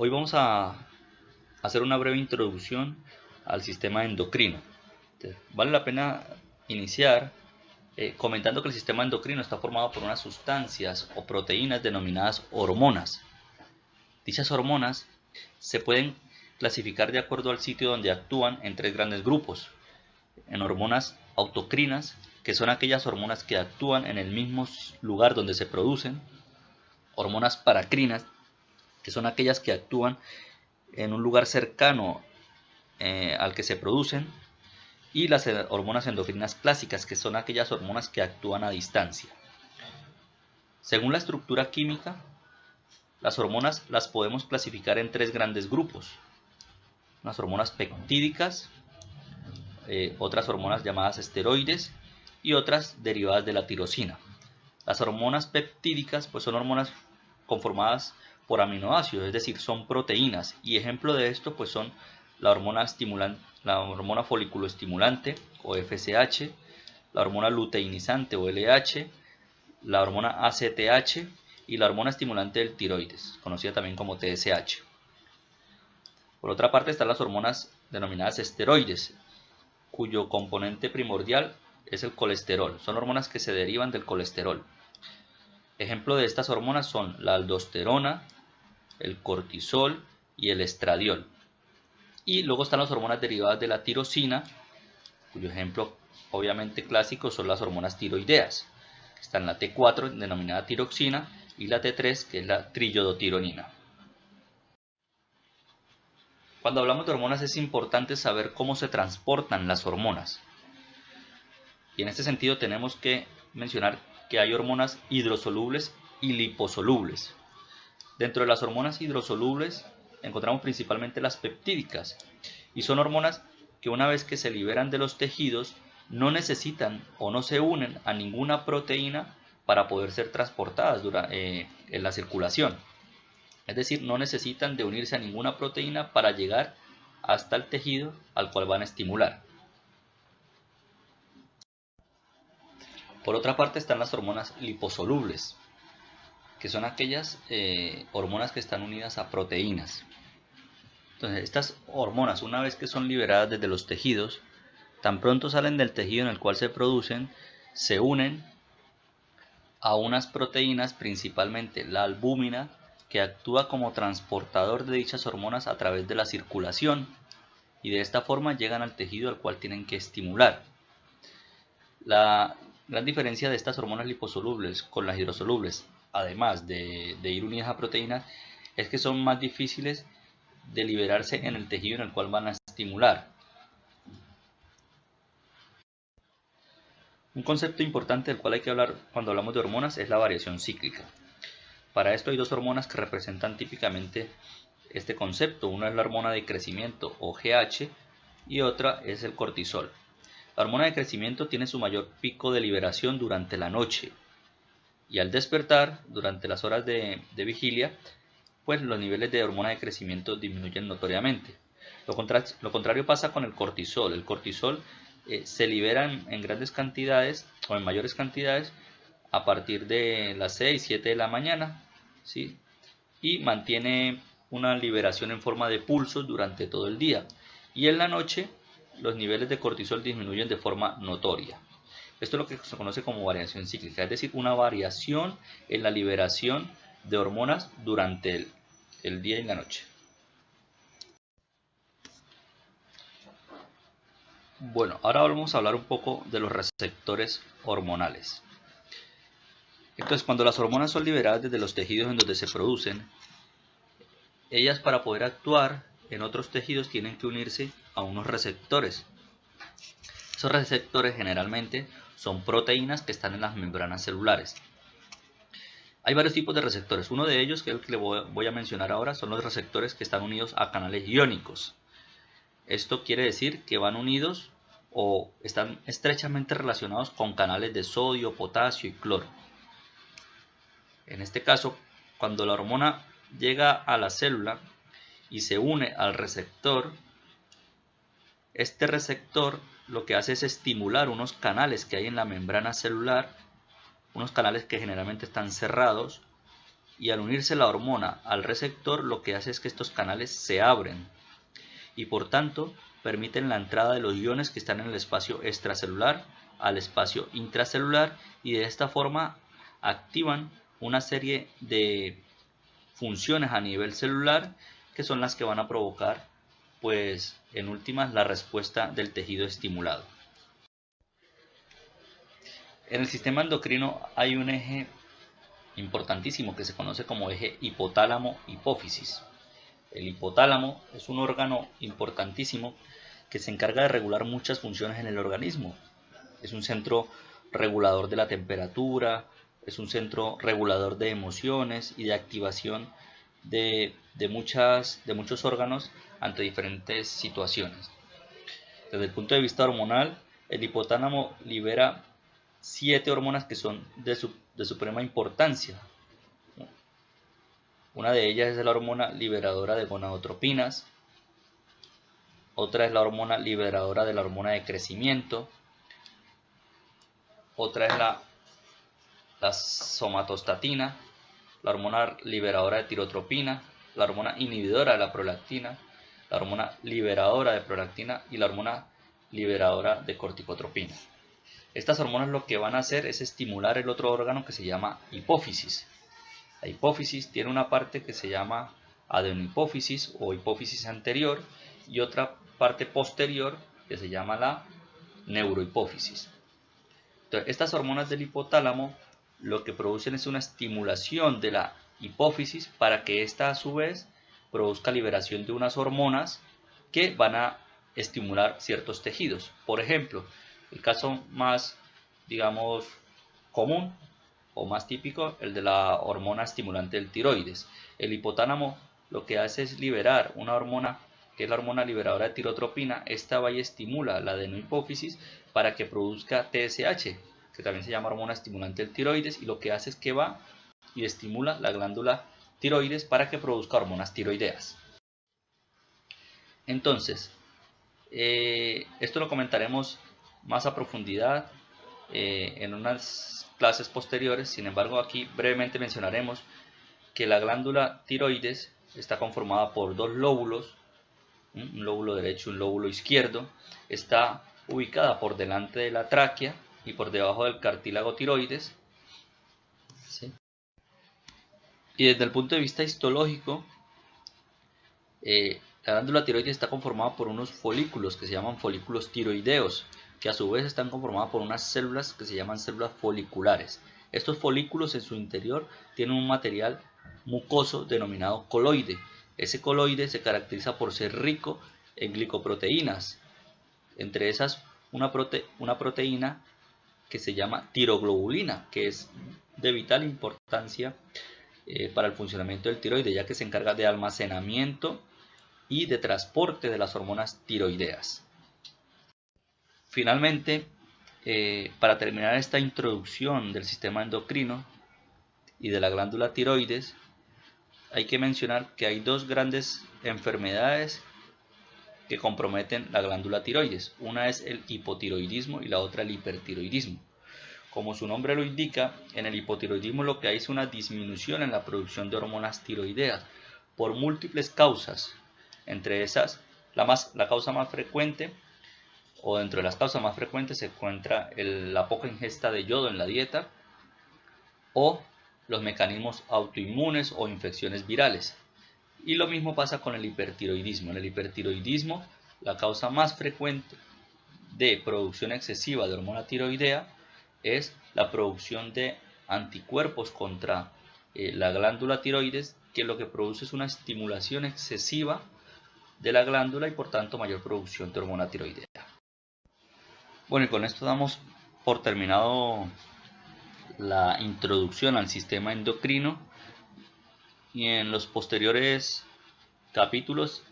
Hoy vamos a hacer una breve introducción al sistema endocrino. Entonces, vale la pena iniciar comentando que el sistema endocrino está formado por unas sustancias o proteínas denominadas hormonas. Dichas hormonas se pueden clasificar de acuerdo al sitio donde actúan en tres grandes grupos. En hormonas autocrinas, que son aquellas hormonas que actúan en el mismo lugar donde se producen. Hormonas paracrinas, que son aquellas que actúan en un lugar cercano al que se producen, y las hormonas endocrinas clásicas, que son aquellas hormonas que actúan a distancia. Según la estructura química, las hormonas las podemos clasificar en tres grandes grupos: unas hormonas peptídicas, otras hormonas llamadas esteroides y otras derivadas de la tirosina. Las hormonas peptídicas pues son hormonas conformadas por aminoácidos, es decir, son proteínas, y ejemplo de esto pues son la hormona folículo estimulante o FSH, la hormona luteinizante o LH, la hormona ACTH y la hormona estimulante del tiroides, conocida también como TSH. Por otra parte están las hormonas denominadas esteroides, cuyo componente primordial es el colesterol. Son hormonas que se derivan del colesterol. Ejemplo de estas hormonas son la aldosterona, el cortisol y el estradiol. Y luego están las hormonas derivadas de la tirosina, cuyo ejemplo obviamente clásico son las hormonas tiroideas. Están la T4, denominada tiroxina, y la T3, que es la triiodotironina. Cuando hablamos de hormonas es importante saber cómo se transportan las hormonas. Y en este sentido tenemos que mencionar que hay hormonas hidrosolubles y liposolubles. Dentro de las hormonas hidrosolubles encontramos principalmente las peptídicas, y son hormonas que una vez que se liberan de los tejidos no necesitan o no se unen a ninguna proteína para poder ser transportadas en la circulación. Es decir, no necesitan de unirse a ninguna proteína para llegar hasta el tejido al cual van a estimular. Por otra parte están las hormonas liposolubles, que son aquellas hormonas que están unidas a proteínas. Entonces, estas hormonas, una vez que son liberadas desde los tejidos, tan pronto salen del tejido en el cual se producen, se unen a unas proteínas, principalmente la albúmina, que actúa como transportador de dichas hormonas a través de la circulación, y de esta forma llegan al tejido al cual tienen que estimular. La gran diferencia de estas hormonas liposolubles con las hidrosolubles, además de ir unidas a proteínas, es que son más difíciles de liberarse en el tejido en el cual van a estimular. Un concepto importante del cual hay que hablar cuando hablamos de hormonas es la variación cíclica. Para esto hay dos hormonas que representan típicamente este concepto. Una es la hormona de crecimiento o GH y otra es el cortisol. La hormona de crecimiento tiene su mayor pico de liberación durante la noche, y al despertar, durante las horas de vigilia, pues los niveles de hormona de crecimiento disminuyen notoriamente. Lo contrario pasa con el cortisol. El cortisol se libera en grandes cantidades o en mayores cantidades a partir de las 6, 7 de la mañana, ¿sí? Y mantiene una liberación en forma de pulsos durante todo el día. Y en la noche los niveles de cortisol disminuyen de forma notoria. Esto es lo que se conoce como variación cíclica, es decir, una variación en la liberación de hormonas durante el día y la noche. Bueno, ahora vamos a hablar un poco de los receptores hormonales. Entonces, cuando las hormonas son liberadas desde los tejidos en donde se producen, ellas, para poder actuar en otros tejidos, tienen que unirse a unos receptores. Esos receptores generalmente son proteínas que están en las membranas celulares. Hay varios tipos de receptores. Uno de ellos, que es el que le voy a mencionar ahora, son los receptores que están unidos a canales iónicos. Esto quiere decir que van unidos o están estrechamente relacionados con canales de sodio, potasio y cloro. En este caso, cuando la hormona llega a la célula y se une al receptor, este receptor lo que hace es estimular unos canales que hay en la membrana celular, unos canales que generalmente están cerrados, y al unirse la hormona al receptor lo que hace es que estos canales se abren y por tanto permiten la entrada de los iones que están en el espacio extracelular al espacio intracelular y de esta forma activan una serie de funciones a nivel celular que son las que van a provocar pues en últimas la respuesta del tejido estimulado. En el sistema endocrino hay un eje importantísimo que se conoce como eje hipotálamo-hipófisis. El hipotálamo es un órgano importantísimo que se encarga de regular muchas funciones en el organismo. Es un centro regulador de la temperatura, es un centro regulador de emociones y de activación de muchos órganos ante diferentes situaciones. Desde el punto de vista hormonal, el hipotálamo libera 7 hormonas que son de suprema importancia. Una de ellas es la hormona liberadora de gonadotropinas, otra es la hormona liberadora de la hormona de crecimiento, otra es la somatostatina, la hormona liberadora de tirotropina, la hormona inhibidora de la prolactina, la hormona liberadora de prolactina y la hormona liberadora de corticotropina. Estas hormonas lo que van a hacer es estimular el otro órgano que se llama hipófisis. La hipófisis tiene una parte que se llama adenohipófisis o hipófisis anterior y otra parte posterior que se llama la neurohipófisis. Entonces, estas hormonas del hipotálamo lo que producen es una estimulación de la hipófisis para que ésta a su vez produzca liberación de unas hormonas que van a estimular ciertos tejidos. Por ejemplo, el caso más, digamos, común o más típico, el de la hormona estimulante del tiroides. El hipotálamo lo que hace es liberar una hormona que es la hormona liberadora de tirotropina. Esta va y estimula la adenohipófisis para que produzca TSH, que también se llama hormona estimulante del tiroides, y lo que hace es que va y estimula la glándula tiroides para que produzca hormonas tiroideas. Entonces, esto lo comentaremos más a profundidad en unas clases posteriores. Sin embargo, aquí brevemente mencionaremos que la glándula tiroides está conformada por 2 lóbulos, un lóbulo derecho y un lóbulo izquierdo. Está ubicada por delante de la tráquea y por debajo del cartílago tiroides. ¿Sí? Y desde el punto de vista histológico, la glándula tiroides está conformada por unos folículos que se llaman folículos tiroideos, que a su vez están conformadas por unas células que se llaman células foliculares. Estos folículos en su interior tienen un material mucoso denominado coloide. Ese coloide se caracteriza por ser rico en glicoproteínas, entre esas una proteína que se llama tiroglobulina, que es de vital importancia para el funcionamiento del tiroides, ya que se encarga de almacenamiento y de transporte de las hormonas tiroideas. Finalmente, para terminar esta introducción del sistema endocrino y de la glándula tiroides, hay que mencionar que hay 2 grandes enfermedades que comprometen la glándula tiroides. Una es el hipotiroidismo y la otra el hipertiroidismo. Como su nombre lo indica, en el hipotiroidismo lo que hay es una disminución en la producción de hormonas tiroideas por múltiples causas. Entre esas, la causa más frecuente, o dentro de las causas más frecuentes, se encuentra la poca ingesta de yodo en la dieta o los mecanismos autoinmunes o infecciones virales. Y lo mismo pasa con el hipertiroidismo. En el hipertiroidismo, la causa más frecuente de producción excesiva de hormona tiroidea es la producción de anticuerpos contra la glándula tiroides, que lo que produce es una estimulación excesiva de la glándula y por tanto mayor producción de hormona tiroidea. Bueno, y con esto damos por terminado la introducción al sistema endocrino, y en los posteriores capítulos